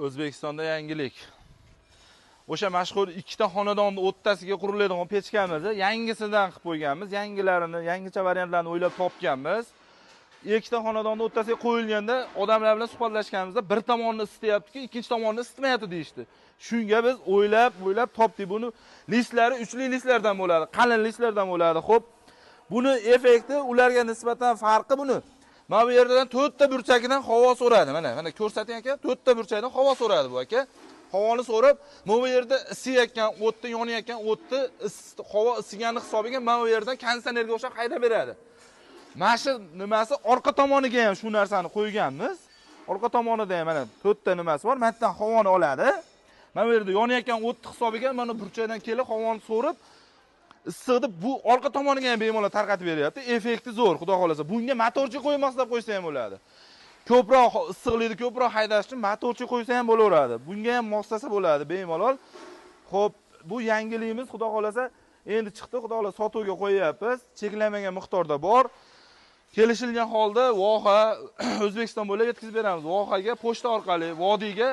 O'zbekistonda yangilik. O'sha mashhur ikkita xonadonni o'rtasiga quriladigan pechkamizni yangisidan qilib qo'yganmiz. Yangilarini, yangicha variantlarini o'ylab topganmiz. Ikkita xonadonni o'rtasiga qo'yilganda odamlar bilan suhbatlashganimizda bir tomonni isityapti-ki, ikkinchi tomonni isitmayapti deyishdi. Shunga biz o'ylab topdik. Buni listlari uchli listlardan bo'ladi, qalin listlardan bo'ladi. Xo'p, buni effekti ularga nisbatan farqi buni. Mana bu yerdan 4 ta burchagidan havo so'radi. Mana ko'rsating aka, 4 ta burchakdan havo so'radi bu aka. Havoni so'rab, mana bu yerda isiyotgan, o'tda yonayotgan o'tni havo isigani hisobiga mana bu yerdan konditsionerga o'xshab haydab beradi. Mana shu nimasi orqa tomoniga ham shu narsani qo'yganmiz. Orqa tomonida ham mana 4 ta nimasi bor. Mana yerdan havoni oladi. Mana bu yerda yonayotgan o'tni hisobiga mana burchakdan kelib havoni so'rib issiqni bu orqa tomoniga ham bemalol tarqatib beryapti. Effekti zo'r, xudo xolasa. Bunga motorchi qo'ymasdan qo'ysa ham bo'ladi. Ko'proq issiqlikni ko'proq haydash uchun motorchi qo'ysa ham bo'laveradi. Bunga ham moslasa bo'ladi bemalol. Xo'p, bu yangiligimiz xudo xolasa endi chiqdi, xudo xolasa sotuvga qo'yapmiz. Cheklanmagan miqdorda bor. Kelishilgan holda voha O'zbekiston bo'ylab yetkazib beramiz. Vohaga pochta orqali vodiyga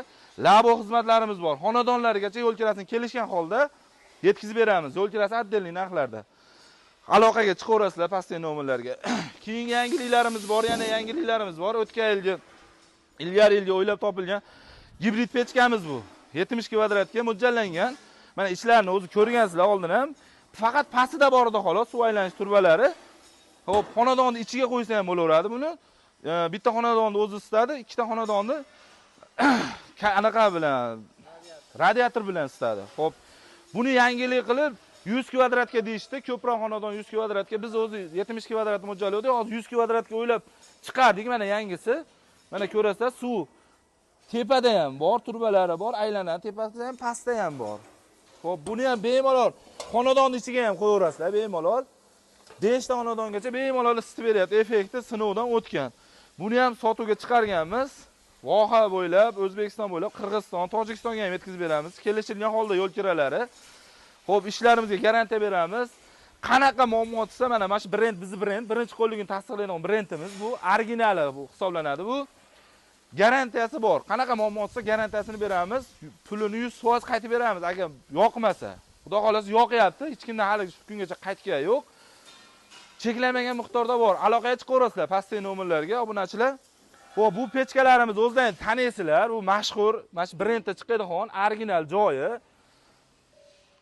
labo xizmatlarimiz bor. Xonadonlargacha yo'l kirasini kelishgan holda yetkazib beramiz. Yo'l kirasi atdellik narxlarda. Aloqaga chiqaverasizlar pastdagi nomerlarga. Keyingi yangiliklarimiz bor, yana yangiliklarimiz bor. O'tgan ilgari yilga o'ylab topilgan gibrid pechkamiz bu. 70 kvadratga mo'ljallangan. Mana ishlarini o'zi ko'rgansizlar oldin ham. Faqat pastida bor edi xolos, suv aylanish turbalari. Xo'p, xonadonni ichiga qo'ysa ham bo'laveradi buni. Bitta xonadonni o'zi isitadi, ikkita xonadonni anaqa bilan radiator bilan isitadi. Xo'p, buni yangilik qilib 100 kvadratga deyishdi. Ko'proq xonadon 100 kvadratga, biz o'zi 70 kvadrat mo'ljalladik. Hozir 100 kvadratga o'ylab chiqardik. Mana yangisi. Mana ko'rasizlar, suv tepada ham bor, turbalari bor, aylanadi, tepasida ham, pastda ham bor. Xo'p, buni ham bemalol xonadonning ichiga ham qo'yaverasizlar, bemalol. 5 ta xonadongacha bemalol isitib beryapti. Effekti sinovdan o'tgan. Buni ham sotuvga chiqarganmiz. Voha bo'ylab, O'zbekiston bo'ylab, Qirg'iziston, Tojikistonga ham yetkazib beramiz. Kelishilgan holda yo'l kiralari. Xo'p, ishlarimizga garantiya beramiz. Qanaqa muammo desa, mana shu brend, bizning brend, birinchi qo'lligini tasdiqlaydigan brendimiz bu, originali bu hisoblanadi bu. Garantiyasi bor. Qanaqa muammo desa, garantiyasini beramiz. Pulini 100% qaytib beramiz agar yoqmasa. Xudo xolasa yoqyapti, hech kimdan hali shu kungacha qaytgan yo'q. Cheklanmagan miqdorda bor. Aloqaga chiqaverasizlar pastdagi nomerlarga, obunachilar. Xo'p, bu pechkalarimiz o'zdan tanisizlar, bu mashhur, mana shu brendda chiqadigan original joyi.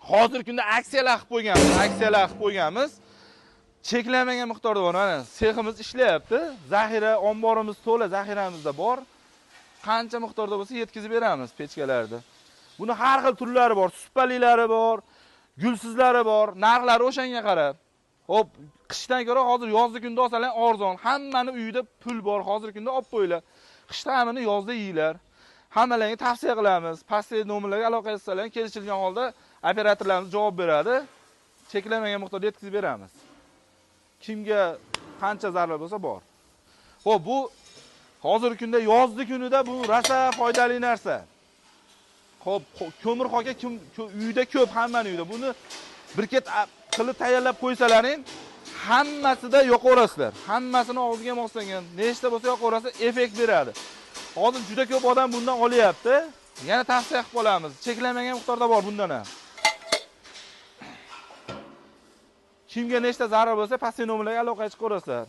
Hozirgi kunda aksiyalar qilib qo'yganmiz. Cheklanmagan miqdorda bor. Mana seximiz ishlayapti. Zaxira omborimiz to'la, zaxiramizda bor. Qancha miqdorda bo'lsa yetkazib beramiz pechkalarni. Buni har xil turlari bor, suppaliklari bor, gulsizlari bor, narxlari o'shanga qarab. Xo'p, qishdan ko'ra hozir yozgi kunda olsalar arzon. Hammani uyida pul bor, hozirgi kunda olib qo'yinglar. Qishda hammani yozda yeylar. Hammalarga tavsiya qilamiz. Pastdagi nomerlarga aloqa qilsalar, kelishilgan holda operatorlarimiz javob beradi. Cheklanmagan miqdorda yetkazib beramiz. Kimga qancha zarar bo'lsa bor. Xo'p, bu hozirgi kunda yozgi kunida bu rosa foydali narsa. Xo'p, ko'mir xoka uyda ko'p, hammaning uyida. Buni briket qilib tayyorlab qo'ysalaring, hammasida yoqaverasizlar. Hammasini og'ziga moslangan, nechta bo'lsa yoqaverasa effekt beradi. Hozir juda ko'p odam bundan olyapti. Yana tavsiya qilib qolamiz. Cheklanmagan miqdorda bor bundan ham. Kimga nechta zarar bo'lsa, pastdagi nomerlarga aloqa chiqaverasizlar.